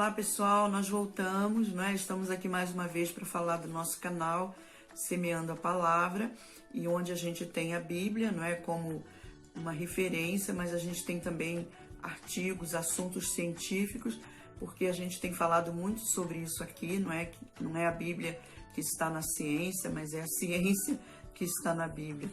Olá pessoal, nós voltamos, né? Estamos aqui mais uma vez para falar do nosso canal Semeando a Palavra, e onde a gente tem a Bíblia, não é, como uma referência, mas a gente tem também artigos, assuntos científicos, porque a gente tem falado muito sobre isso aqui, não é a Bíblia que está na ciência, mas é a ciência que está na Bíblia.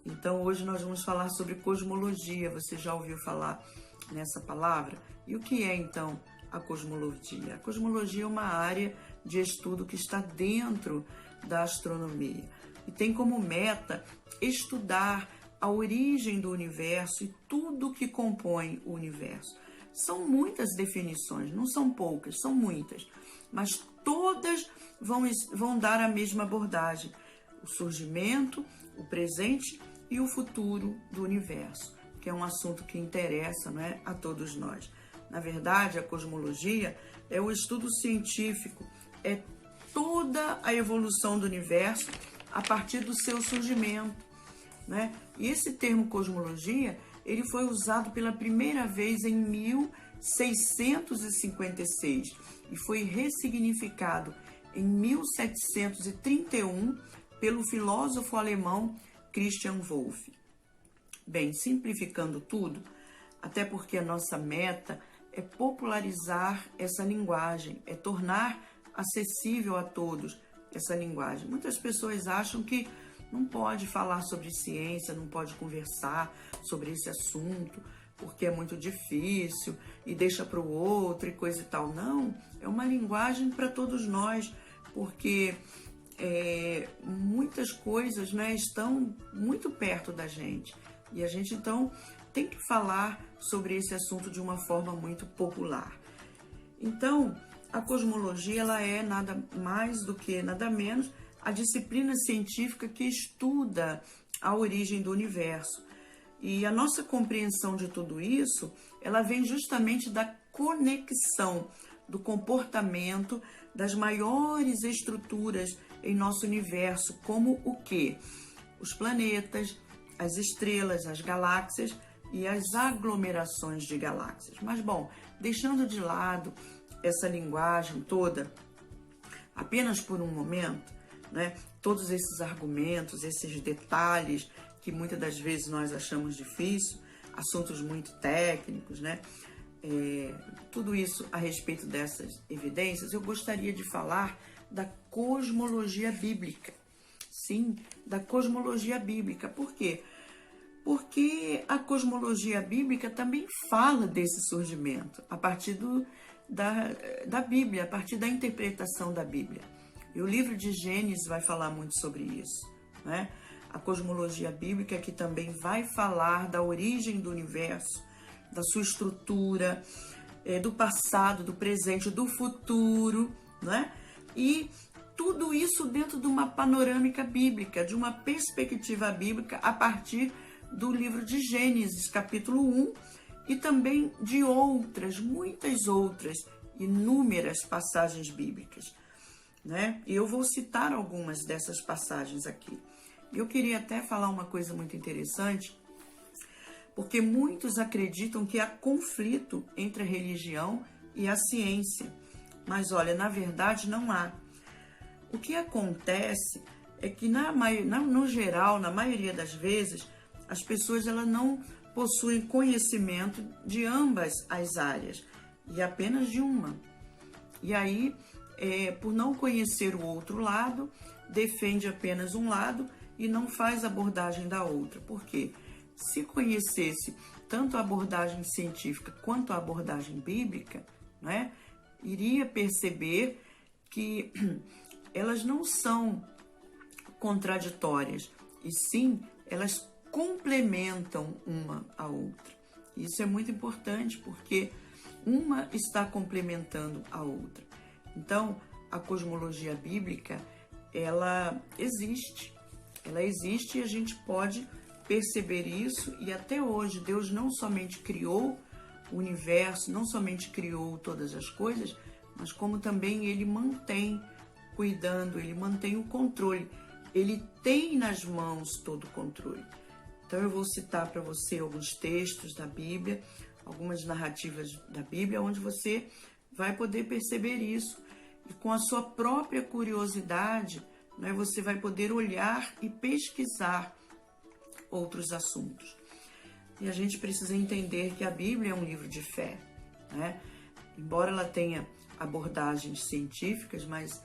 Então hoje nós vamos falar sobre cosmologia. Você já ouviu falar nessa palavra? E o que é então a cosmologia? A cosmologia é uma área de estudo que está dentro da astronomia e tem como meta estudar a origem do universo e tudo que compõe o universo. São muitas definições, não são poucas, são muitas, mas todas vão dar a mesma abordagem: o surgimento, o presente e o futuro do universo, que é um assunto que interessa, não é, a todos nós. Na verdade, a cosmologia é o estudo científico, é toda a evolução do universo a partir do seu surgimento, né? E esse termo cosmologia, ele foi usado pela primeira vez em 1656 e foi ressignificado em 1731 pelo filósofo alemão Christian Wolff. Bem, simplificando tudo, até porque a nossa meta é popularizar essa linguagem, é tornar acessível a todos essa linguagem. Muitas pessoas acham que não pode falar sobre ciência, não pode conversar sobre esse assunto, porque é muito difícil e deixa para o outro e coisa e tal. Não, é uma linguagem para todos nós, porque muitas coisas, né, estão muito perto da gente. E a gente, então, tem que falar sobre esse assunto de uma forma muito popular. Então, a cosmologia, ela é nada mais do que, nada menos, a disciplina científica que estuda a origem do universo. E a nossa compreensão de tudo isso, ela vem justamente da conexão do comportamento das maiores estruturas em nosso universo, como o quê? Os planetas, as estrelas, as galáxias e as aglomerações de galáxias. Mas, bom, deixando de lado essa linguagem toda, apenas por um momento, né, todos esses argumentos, esses detalhes que muitas das vezes nós achamos difícil, assuntos muito técnicos, né, tudo isso a respeito dessas evidências, eu gostaria de falar da cosmologia bíblica. Sim, da cosmologia bíblica. Por quê? Porque a cosmologia bíblica também fala desse surgimento a partir da Bíblia, a partir da interpretação da Bíblia. E o livro de Gênesis vai falar muito sobre isso, né? A cosmologia bíblica que também vai falar da origem do universo, da sua estrutura, do passado, do presente, do futuro, né? E tudo isso dentro de uma panorâmica bíblica, de uma perspectiva bíblica a partir do livro de Gênesis, capítulo 1, e também de outras, muitas outras, inúmeras passagens bíblicas, né? E eu vou citar algumas dessas passagens aqui. Eu queria até falar uma coisa muito interessante, porque muitos acreditam que há conflito entre a religião e a ciência. Mas olha, na verdade não há. O que acontece é que no geral, na maioria das vezes, as pessoas elas não possuem conhecimento de ambas as áreas, e apenas de uma. E aí, por não conhecer o outro lado, defende apenas um lado e não faz abordagem da outra. Por quê? Se conhecesse tanto a abordagem científica quanto a abordagem bíblica, né, iria perceber que elas não são contraditórias, e sim, elas complementam uma a outra. Isso é muito importante, porque uma está complementando a outra. Então, a cosmologia bíblica, ela existe e a gente pode perceber isso, e até hoje Deus não somente criou o universo, não somente criou todas as coisas, mas como também Ele mantém cuidando, Ele mantém o controle, Ele tem nas mãos todo o controle. Então eu vou citar para você alguns textos da Bíblia, algumas narrativas da Bíblia, onde você vai poder perceber isso. E com a sua própria curiosidade, né, você vai poder olhar e pesquisar outros assuntos. E a gente precisa entender que a Bíblia é um livro de fé, né? Embora ela tenha abordagens científicas, mas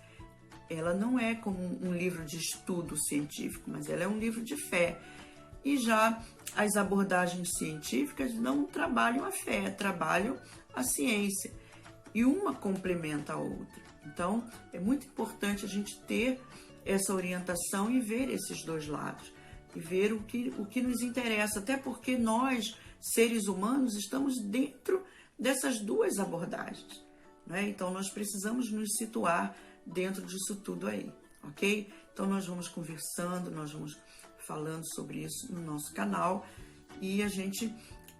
ela não é como um livro de estudo científico, mas ela é um livro de fé. E já as abordagens científicas não trabalham a fé, trabalham a ciência. E uma complementa a outra. Então, é muito importante a gente ter essa orientação e ver esses dois lados. E ver o que nos interessa. Até porque nós, seres humanos, estamos dentro dessas duas abordagens, né? Então, nós precisamos nos situar dentro disso tudo aí, ok? Então, nós vamos conversando, nós vamos falando sobre isso no nosso canal e a gente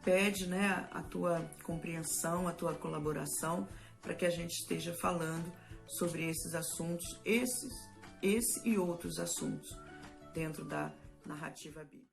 pede, né, a tua compreensão, a tua colaboração para que a gente esteja falando sobre esses assuntos, esse e outros assuntos dentro da narrativa bíblica.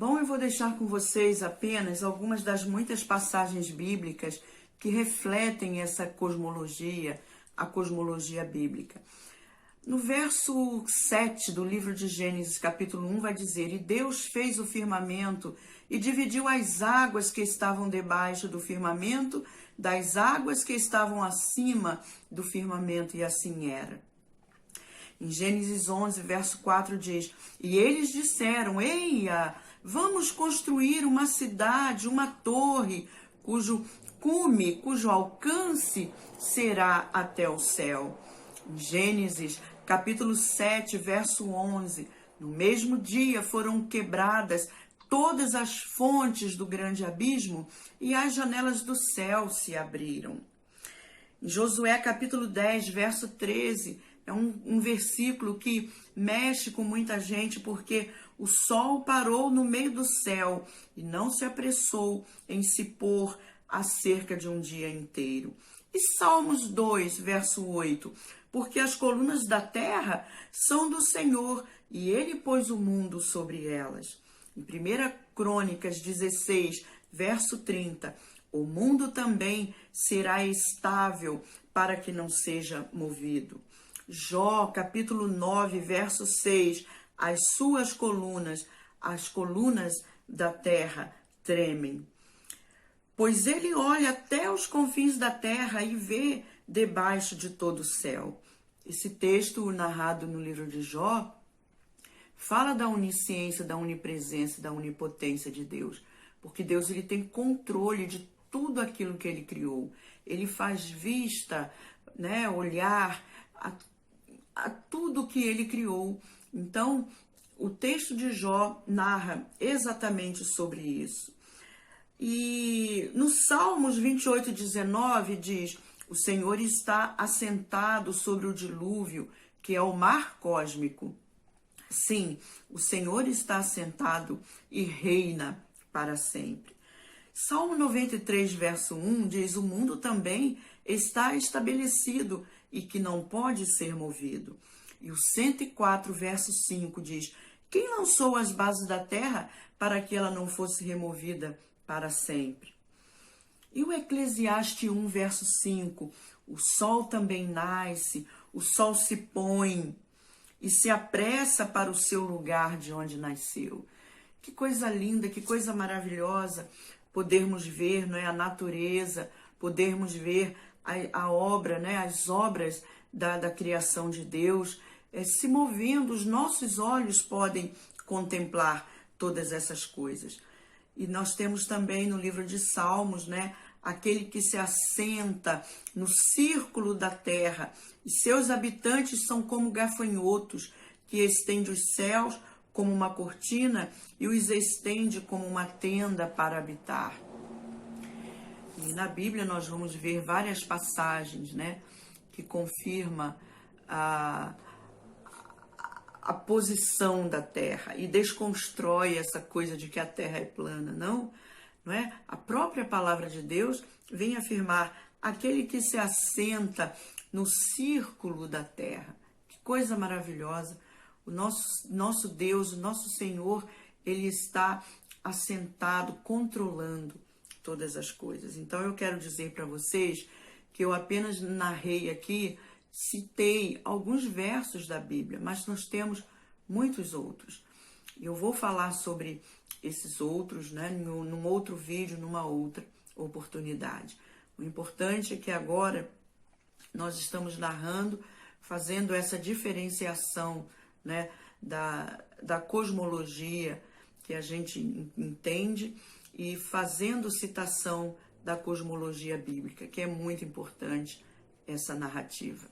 Bom, eu vou deixar com vocês apenas algumas das muitas passagens bíblicas que refletem essa cosmologia, a cosmologia bíblica. No verso 7 do livro de Gênesis, capítulo 1, vai dizer: E Deus fez o firmamento e dividiu as águas que estavam debaixo do firmamento das águas que estavam acima do firmamento, e assim era. Em Gênesis 11, verso 4 diz: E eles disseram: Eia, vamos construir uma cidade, uma torre, cujo cume, cujo alcance será até o céu. Em Gênesis, capítulo 7, verso 11, no mesmo dia foram quebradas todas as fontes do grande abismo e as janelas do céu se abriram. Em Josué, capítulo 10, verso 13, é um versículo que mexe com muita gente, porque o sol parou no meio do céu e não se apressou em se pôr há cerca de um dia inteiro. E Salmos 2, verso 8, porque as colunas da terra são do Senhor e ele pôs o mundo sobre elas. Em 1 Crônicas 16, verso 30, o mundo também será estável para que não seja movido. Jó, capítulo 9, verso 6, as suas colunas, as colunas da terra tremem. Pois ele olha até os confins da terra e vê debaixo de todo o céu. Esse texto narrado no livro de Jó fala da onisciência, da onipresença, da onipotência de Deus, porque Deus ele tem controle de tudo aquilo que ele criou. Ele faz vista, né, olhar a tudo que ele criou. Então, o texto de Jó narra exatamente sobre isso. E no Salmos 28:19 diz: o Senhor está assentado sobre o dilúvio, que é o mar cósmico. Sim, o Senhor está assentado e reina para sempre. Salmo 93, verso 1 diz: o mundo também está estabelecido e que não pode ser movido. E o 104, verso 5 diz: quem lançou as bases da terra para que ela não fosse removida para sempre? E o Eclesiastes 1, verso 5: o sol também nasce, o sol se põe e se apressa para o seu lugar de onde nasceu. Que coisa linda, que coisa maravilhosa podermos ver, não é, a natureza, podermos ver a obra, né, as obras da criação de Deus se movendo. Os nossos olhos podem contemplar todas essas coisas. E nós temos também no livro de Salmos, né, aquele que se assenta no círculo da terra, e seus habitantes são como gafanhotos, que estende os céus como uma cortina e os estende como uma tenda para habitar. E na Bíblia nós vamos ver várias passagens, né, que confirma a posição da Terra e desconstrói essa coisa de que a Terra é plana, não é? A própria palavra de Deus vem afirmar aquele que se assenta no círculo da Terra. Que coisa maravilhosa! O nosso Deus, o nosso Senhor, ele está assentado, controlando todas as coisas. Então eu quero dizer para vocês que eu apenas narrei aqui, citei alguns versos da Bíblia, mas nós temos muitos outros. Eu vou falar sobre esses outros, né, num outro vídeo, numa outra oportunidade. O importante é que agora nós estamos narrando, fazendo essa diferenciação, né, da cosmologia que a gente entende e fazendo citação da cosmologia bíblica, que é muito importante essa narrativa.